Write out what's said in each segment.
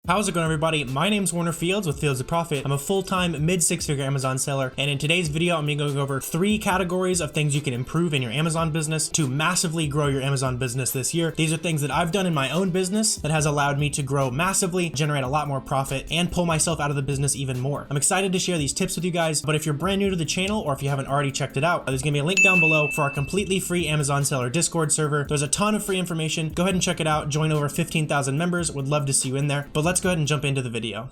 How's it going, everybody? My name's Warner Fields with Fields of Profit. I'm a full-time mid-six-figure Amazon seller, and in today's video, I'm going to go over 3 categories of things you can improve in your Amazon business to massively grow your Amazon business this year. These are things that I've done in my own business that has allowed me to grow massively, generate a lot more profit, and pull myself out of the business even more. I'm excited to share these tips with you guys, but if you're brand new to the channel or if you haven't already checked it out, there's going to be a link down below for our completely free Amazon seller Discord server. There's a ton of free information. Go ahead and check it out. Join over 15,000 members. Would love to see you in there. But let's go ahead and jump into the video.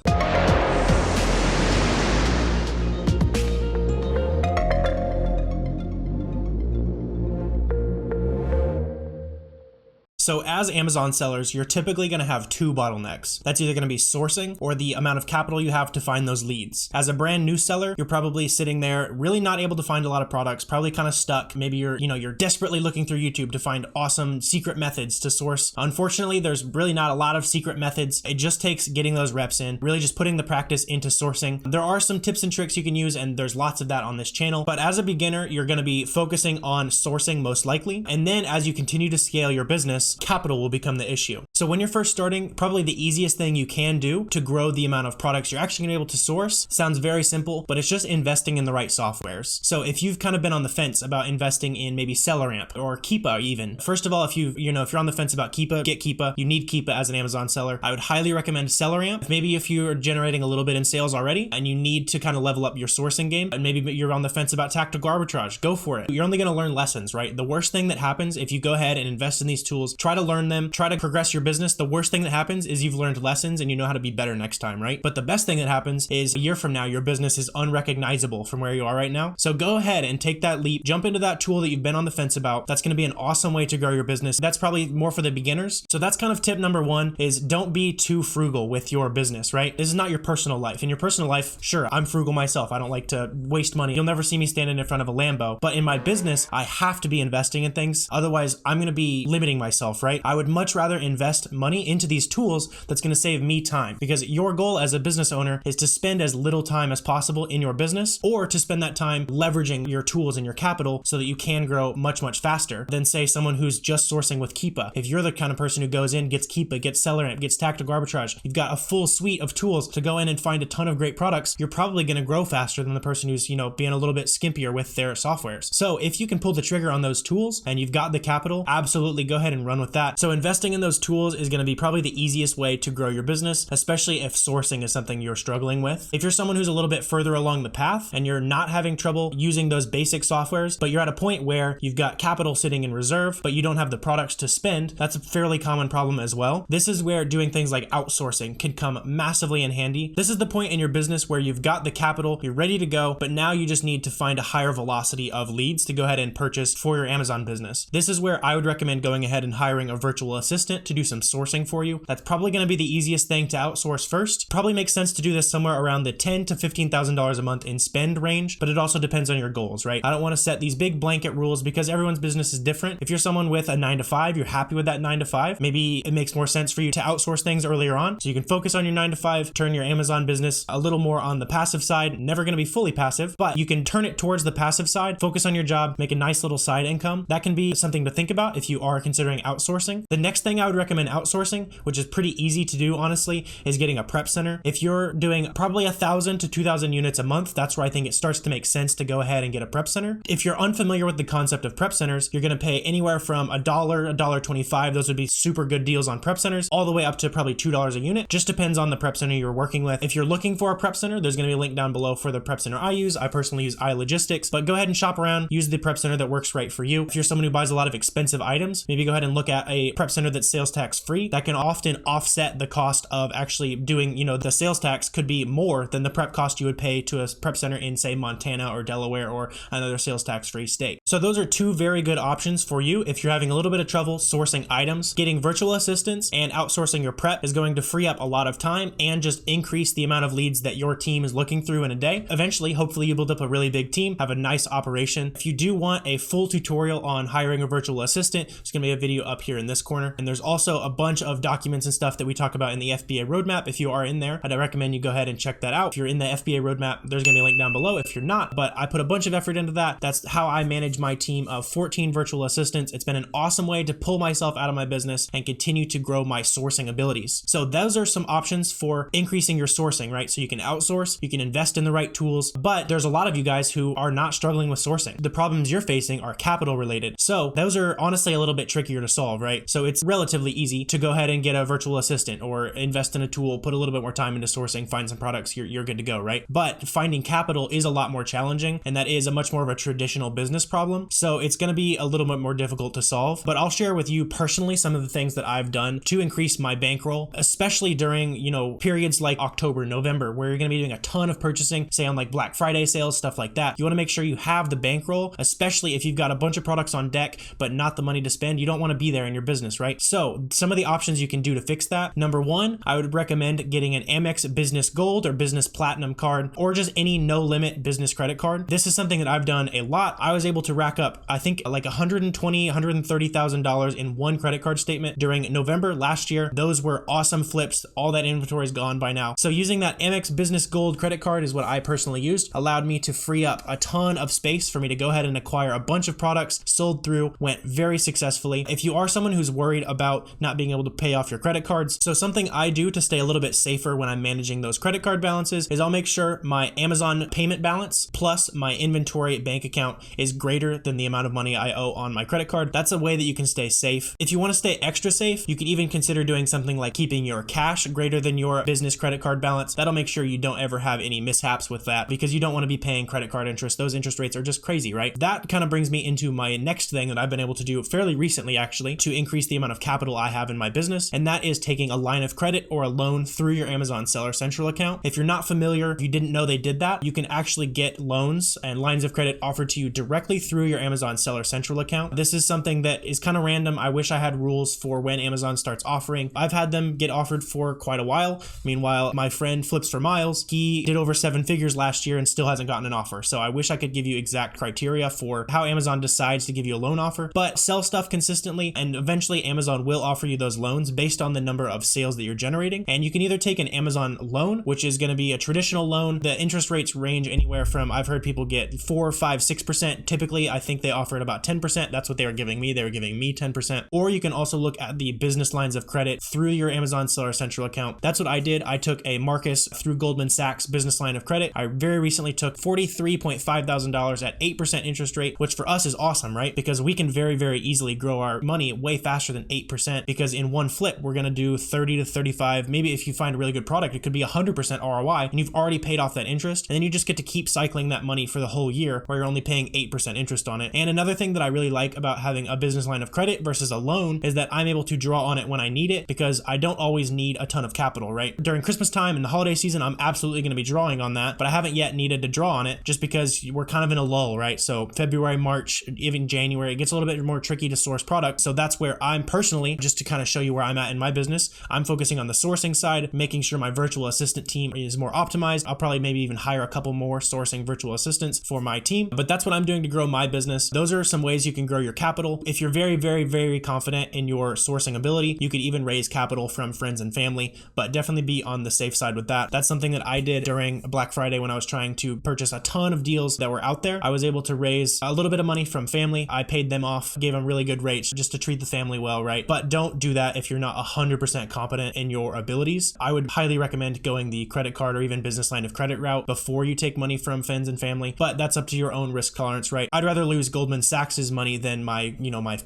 So as Amazon sellers, you're typically going to have 2 bottlenecks. That's either going to be sourcing or the amount of capital you have to find those leads. As a brand new seller, you're probably sitting there really not able to find a lot of products, probably kind of stuck. Maybe you're desperately looking through YouTube to find awesome secret methods to source. Unfortunately, there's really not a lot of secret methods. It just takes getting those reps in, really just putting the practice into sourcing. There are some tips and tricks you can use, and there's lots of that on this channel. But as a beginner, you're going to be focusing on sourcing most likely. And then as you continue to scale your business, capital will become the issue. So when you're first starting, probably the easiest thing you can do to grow the amount of products you're actually gonna be able to source sounds very simple, but it's just investing in the right softwares. So if you've kind of been on the fence about investing in maybe SellerAmp or Keepa even, first of all, if you're on the fence about Keepa, get Keepa. You need Keepa as an Amazon seller. I would highly recommend SellerAmp. Maybe if you're generating a little bit in sales already and you need to kind of level up your sourcing game, and maybe you're on the fence about tactical arbitrage, go for it. You're only gonna learn lessons, right? The worst thing that happens if you go ahead and invest in these tools, try to learn them, try to progress your business. The worst thing that happens is you've learned lessons and you know how to be better next time, right? But the best thing that happens is a year from now, your business is unrecognizable from where you are right now. So go ahead and take that leap, jump into that tool that you've been on the fence about. That's going to be an awesome way to grow your business. That's probably more for the beginners. So that's kind of tip number 1 is don't be too frugal with your business, right? This is not your personal life. In your personal life, sure, I'm frugal myself. I don't like to waste money. You'll never see me standing in front of a Lambo, but in my business, I have to be investing in things. Otherwise, I'm going to be limiting myself, right? I would much rather invest money into these tools that's going to save me time, because your goal as a business owner is to spend as little time as possible in your business, or to spend that time leveraging your tools and your capital so that you can grow much, much faster than say someone who's just sourcing with Keepa. If you're the kind of person who goes in, gets Keepa, gets SellerAmp, gets tactical arbitrage, you've got a full suite of tools to go in and find a ton of great products, you're probably going to grow faster than the person who's, being a little bit skimpier with their softwares. So if you can pull the trigger on those tools and you've got the capital, absolutely go ahead and run with that. So investing in those tools is going to be probably the easiest way to grow your business, especially if sourcing is something you're struggling with. If you're someone who's a little bit further along the path and you're not having trouble using those basic softwares, but you're at a point where you've got capital sitting in reserve, but you don't have the products to spend, that's a fairly common problem as well. This is where doing things like outsourcing can come massively in handy. This is the point in your business where you've got the capital, you're ready to go, but now you just need to find a higher velocity of leads to go ahead and purchase for your Amazon business. This is where I would recommend going ahead and hiring a virtual assistant to do some sourcing for you. That's probably going to be the easiest thing to outsource first. Probably makes sense to do this somewhere around the $10,000 to $15,000 a month in spend range, but it also depends on your goals, right? I don't want to set these big blanket rules because everyone's business is different. If you're someone with a 9 to 5, you're happy with that 9 to 5, maybe it makes more sense for you to outsource things earlier on so you can focus on your 9 to 5, turn your Amazon business a little more on the passive side. Never going to be fully passive, but you can turn it towards the passive side, focus on your job, make a nice little side income. That can be something to think about if you are considering outsourcing. The next thing I would recommend outsourcing, which is pretty easy to do honestly, is getting a prep center. If you're doing probably 1,000 to 2,000 units a month, that's where I think it starts to make sense to go ahead and get a prep center. If you're unfamiliar with the concept of prep centers, you're going to pay anywhere from $1, $1.25. Those would be super good deals on prep centers, all the way up to probably $2 a unit. Just depends on the prep center you're working with. If you're looking for a prep center, there's going to be a link down below for the prep center I use. I personally use iLogistics, but go ahead and shop around, use the prep center that works right for you. If you're someone who buys a lot of expensive items, maybe go ahead and look at a prep center that's sales tax free. That can often offset the cost of actually doing, the sales tax could be more than the prep cost you would pay to a prep center in say Montana or Delaware or another sales tax free state. So those are 2 very good options for you if you're having a little bit of trouble sourcing items. Getting virtual assistants and outsourcing your prep is going to free up a lot of time and just increase the amount of leads that your team is looking through in a day. Eventually, hopefully you build up a really big team, have a nice operation. If you do want a full tutorial on hiring a virtual assistant, there's going to be a video up here in this corner. And there's also a bunch of documents and stuff that we talk about in the FBA roadmap. If you are in there, I'd recommend you go ahead and check that out. If you're in the FBA roadmap, there's gonna be a link down below if you're not, but I put a bunch of effort into that. That's how I manage my team of 14 virtual assistants. It's been an awesome way to pull myself out of my business and continue to grow my sourcing abilities. So those are some options for increasing your sourcing, right? So you can outsource, you can invest in the right tools, but there's a lot of you guys who are not struggling with sourcing. The problems you're facing are capital related. So those are honestly a little bit trickier to solve, right? So it's relatively easy to go ahead and get a virtual assistant or invest in a tool, put a little bit more time into sourcing, find some products, you're good to go, right? But finding capital is a lot more challenging, and that is a much more of a traditional business problem. So it's going to be a little bit more difficult to solve, but I'll share with you personally some of the things that I've done to increase my bankroll, especially during, periods like October, November, where you're going to be doing a ton of purchasing, say on like Black Friday sales, stuff like that. You want to make sure you have the bankroll, especially if you've got a bunch of products on deck, but not the money to spend. You don't want to be there in your business, right? So some of the options you can do to fix that. Number one, I would recommend getting an Amex Business Gold or Business Platinum card, or just any no limit business credit card. This is something that I've done a lot. I was able to rack up, I think like $120,000, $130,000 in one credit card statement during November last year. Those were awesome flips. All that inventory is gone by now. So using that Amex Business Gold credit card is what I personally used, allowed me to free up a ton of space for me to go ahead and acquire a bunch of products, sold through, went very successfully. If you are someone who's worried about not being able to pay off your credit cards, so something I do to stay a little bit safer when I'm managing those credit card balances is I'll make sure my Amazon payment balance plus my inventory bank account is greater than the amount of money I owe on my credit card. That's a way that you can stay safe. If you want to stay extra safe, you can even consider doing something like keeping your cash greater than your business credit card balance. That'll make sure you don't ever have any mishaps with that, because you don't want to be paying credit card interest. Those interest rates are just crazy, right? That kind of brings me into my next thing that I've been able to do fairly recently, actually, to increase the amount of capital I have in my business, and that is taking a line of credit or a loan through your Amazon Seller Central account. If you're not familiar, if you didn't know they did that, you can actually get loans and lines of credit offered to you directly through your Amazon Seller Central account. This is something that is kind of random. I wish I had rules for when Amazon starts offering. I've had them get offered for quite a while. Meanwhile, my friend Flips for Miles, he did over 7 figures last year and still hasn't gotten an offer. So I wish I could give you exact criteria for how Amazon decides to give you a loan offer, but sell stuff consistently and eventually Amazon will offer you those loans based on the number of sales that you're generating. And you can either take an Amazon loan, which is going to be a traditional loan. The interest rates range anywhere from, I've heard people get 4, 5, 6%. Typically, I think they offer it about 10%. That's what they were giving me. They were giving me 10%. Or you can also look at the business lines of credit through your Amazon Seller Central account. That's what I did. I took a Marcus through Goldman Sachs business line of credit. I very recently took $43.5 thousand at 8% interest rate, which for us is awesome, right? Because we can very, very easily grow our money way faster than 8%, because in one flip, we're going to do 30 to 35. Maybe if you find a really good product, it could be 100% ROI and you've already paid off that interest. And then you just get to keep cycling that money for the whole year where you're only paying 8% interest on it. And another thing that I really like about having a business line of credit versus a loan is that I'm able to draw on it when I need it, because I don't always need a ton of capital, right? During Christmas time and the holiday season, I'm absolutely going to be drawing on that, but I haven't yet needed to draw on it just because we're kind of in a lull, right? So February, March, even January, it gets a little bit more tricky to source products. So that's where I'm personally, just to kind of show you where I'm at in my business, I'm focusing on the sourcing side, making sure my virtual assistant team is more optimized. I'll probably maybe even hire a couple more sourcing virtual assistants for my team, but that's what I'm doing to grow my business. Those are some ways you can grow your capital. If you're very, very, very confident in your sourcing ability, you could even raise capital from friends and family, but definitely be on the safe side with that. That's something that I did during Black Friday when I was trying to purchase a ton of deals that were out there. I was able to raise a little bit of money from family. I paid them off, gave them really good rates just to treat the family well, right? But don't do that if you're not 100% competent in your abilities. I would highly recommend going the credit card or even business line of credit route before you take money from friends and family, but that's up to your own risk tolerance, right? I'd rather lose Goldman Sachs's money than my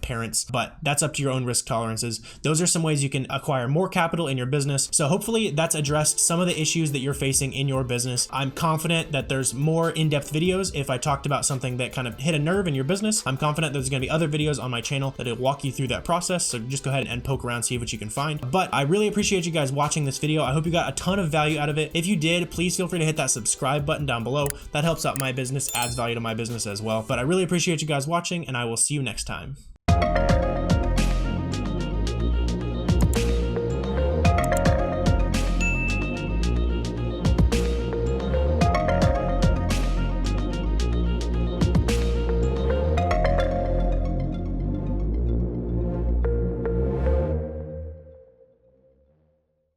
parents, but that's up to your own risk tolerances. Those are some ways you can acquire more capital in your business. So hopefully that's addressed some of the issues that you're facing in your business. I'm confident that there's more in-depth videos if I talked about something that kind of hit a nerve in your business. I'm confident there's going to be other videos on my channel that'll walk you through that process. So just go ahead and poke around, see what you can find. But I really appreciate you guys watching this video. I hope you got a ton of value out of it. If you did, please feel free to hit that subscribe button down below. That helps out my business, adds value to my business as well. But I really appreciate you guys watching, and I will see you next time.